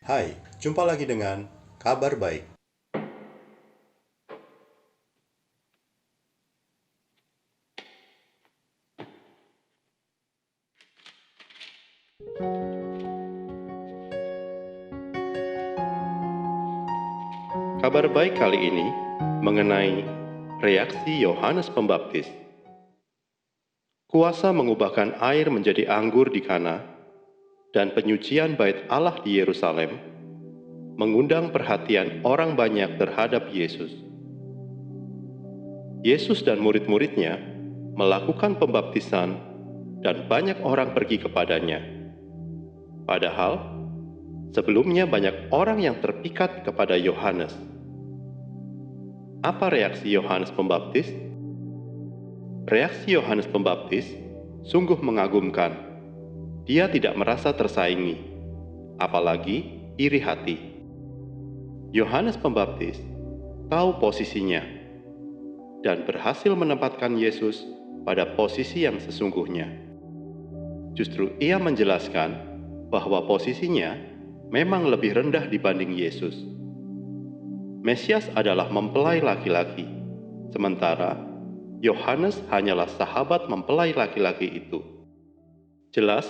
Hai, jumpa lagi dengan Kabar Baik. Kabar baik kali ini mengenai reaksi Yohanes Pembaptis. Kuasa mengubahkan air menjadi anggur di Kana dan penyucian bait Allah di Yerusalem mengundang perhatian orang banyak terhadap Yesus. Yesus dan murid-muridnya melakukan pembaptisan dan banyak orang pergi kepadanya. Padahal, sebelumnya banyak orang yang terpikat kepada Yohanes. Apa reaksi Yohanes Pembaptis? Reaksi Yohanes Pembaptis sungguh mengagumkan. Dia tidak merasa tersaingi, apalagi iri hati. Yohanes Pembaptis tahu posisinya dan berhasil menempatkan Yesus pada posisi yang sesungguhnya. Justru ia menjelaskan bahwa posisinya memang lebih rendah dibanding Yesus. Mesias adalah mempelai laki-laki, sementara Yohanes hanyalah sahabat mempelai laki-laki itu. Jelas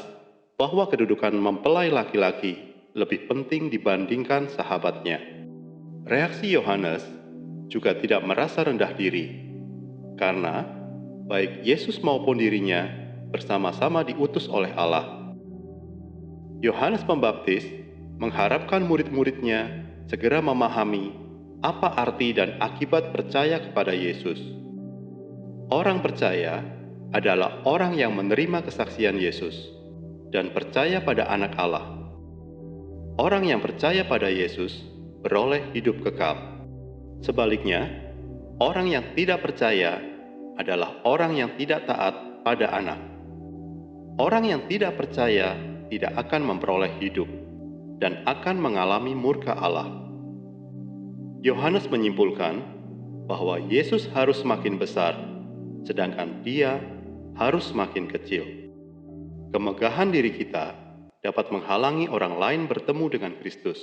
bahwa kedudukan mempelai laki-laki lebih penting dibandingkan sahabatnya. Reaksi Yohanes juga tidak merasa rendah diri, karena baik Yesus maupun dirinya bersama-sama diutus oleh Allah. Yohanes Pembaptis mengharapkan murid-muridnya segera memahami apa arti dan akibat percaya kepada Yesus. Orang percaya adalah orang yang menerima kesaksian Yesus dan percaya pada Anak Allah. Orang yang percaya pada Yesus beroleh hidup kekal. Sebaliknya, orang yang tidak percaya adalah orang yang tidak taat pada Anak. Orang yang tidak percaya tidak akan memperoleh hidup dan akan mengalami murka Allah. Yohanes menyimpulkan bahwa Yesus harus semakin besar, sedangkan Dia harus semakin kecil. Kemegahan diri kita dapat menghalangi orang lain bertemu dengan Kristus.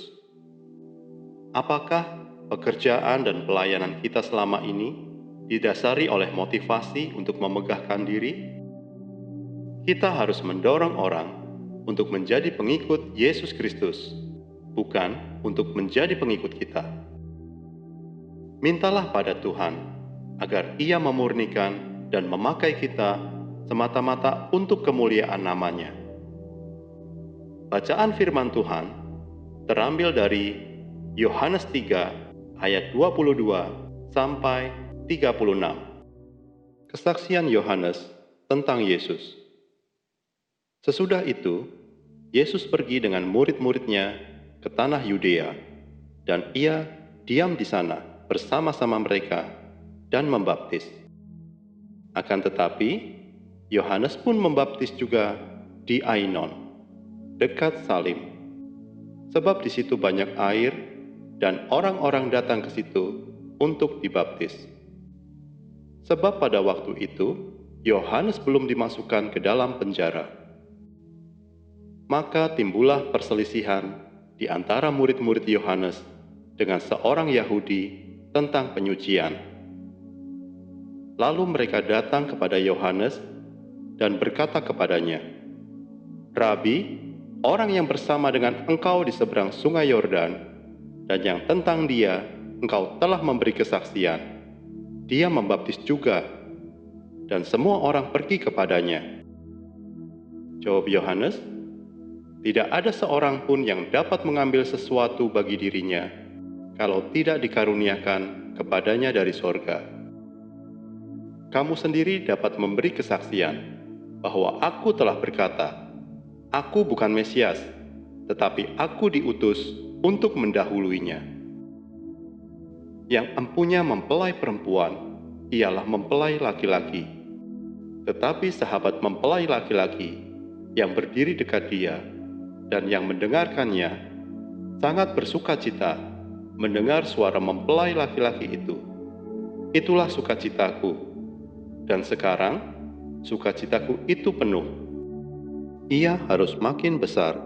Apakah pekerjaan dan pelayanan kita selama ini didasari oleh motivasi untuk memegahkan diri? Kita harus mendorong orang untuk menjadi pengikut Yesus Kristus, bukan untuk menjadi pengikut kita. Mintalah pada Tuhan agar Ia memurnikan dan memakai kita semata-mata untuk kemuliaan nama-Nya. Bacaan firman Tuhan terambil dari Yohanes 3 ayat 22 sampai 36. Kesaksian Yohanes tentang Yesus. Sesudah itu, Yesus pergi dengan murid-muridnya ke tanah Yudea, dan Ia diam di sana bersama-sama mereka dan membaptis. Akan tetapi, Yohanes pun membaptis juga di Ainon, dekat Salim. Sebab di situ banyak air dan orang-orang datang ke situ untuk dibaptis. Sebab pada waktu itu, Yohanes belum dimasukkan ke dalam penjara. Maka timbullah perselisihan di antara murid-murid Yohanes dengan seorang Yahudi tentang penyucian. Lalu mereka datang kepada Yohanes dan berkata kepadanya, "Rabi, orang yang bersama dengan engkau di seberang sungai Yordan, dan yang tentang dia engkau telah memberi kesaksian, dia membaptis juga, dan semua orang pergi kepadanya." Jawab Yohanes, "Tidak ada seorang pun yang dapat mengambil sesuatu bagi dirinya, kalau tidak dikaruniakan kepadanya dari sorga. Kamu sendiri dapat memberi kesaksian bahwa aku telah berkata, aku bukan Mesias, tetapi aku diutus untuk mendahuluinya. Yang empunya mempelai perempuan ialah mempelai laki-laki, tetapi sahabat mempelai laki-laki yang berdiri dekat dia dan yang mendengarkannya sangat bersukacita mendengar suara mempelai laki-laki itu. Itulah sukacitaku, dan sekarang sukacitaku itu penuh. Ia harus makin besar,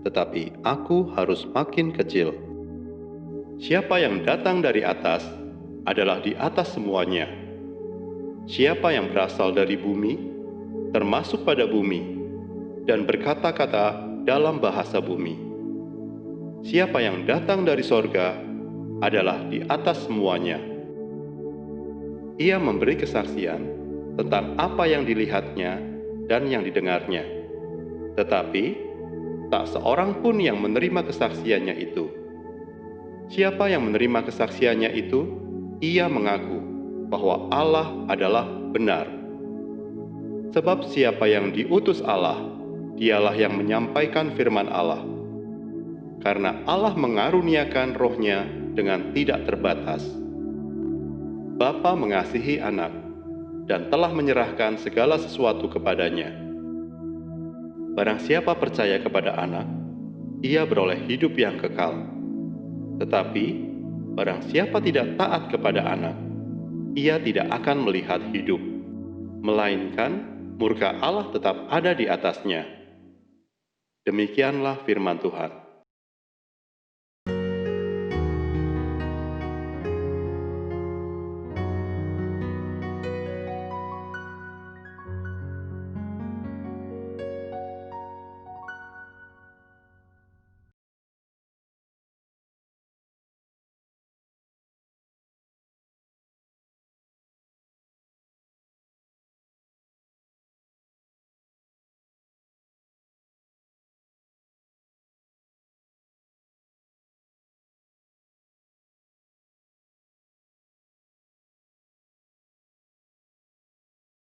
tetapi aku harus makin kecil. Siapa yang datang dari atas adalah di atas semuanya. Siapa yang berasal dari bumi, termasuk pada bumi, dan berkata-kata dalam bahasa bumi. Siapa yang datang dari sorga adalah di atas semuanya. Ia memberi kesaksian tentang apa yang dilihatnya dan yang didengarnya. Tetapi, tak seorang pun yang menerima kesaksiannya itu. Siapa yang menerima kesaksiannya itu, ia mengaku bahwa Allah adalah benar. Sebab siapa yang diutus Allah, dialah yang menyampaikan firman Allah. Karena Allah mengaruniakan roh-Nya dengan tidak terbatas. Bapa mengasihi anak dan telah menyerahkan segala sesuatu kepadanya. Barang siapa percaya kepada anak, ia beroleh hidup yang kekal. Tetapi, barang siapa tidak taat kepada anak, ia tidak akan melihat hidup, melainkan murka Allah tetap ada di atasnya. Demikianlah firman Tuhan.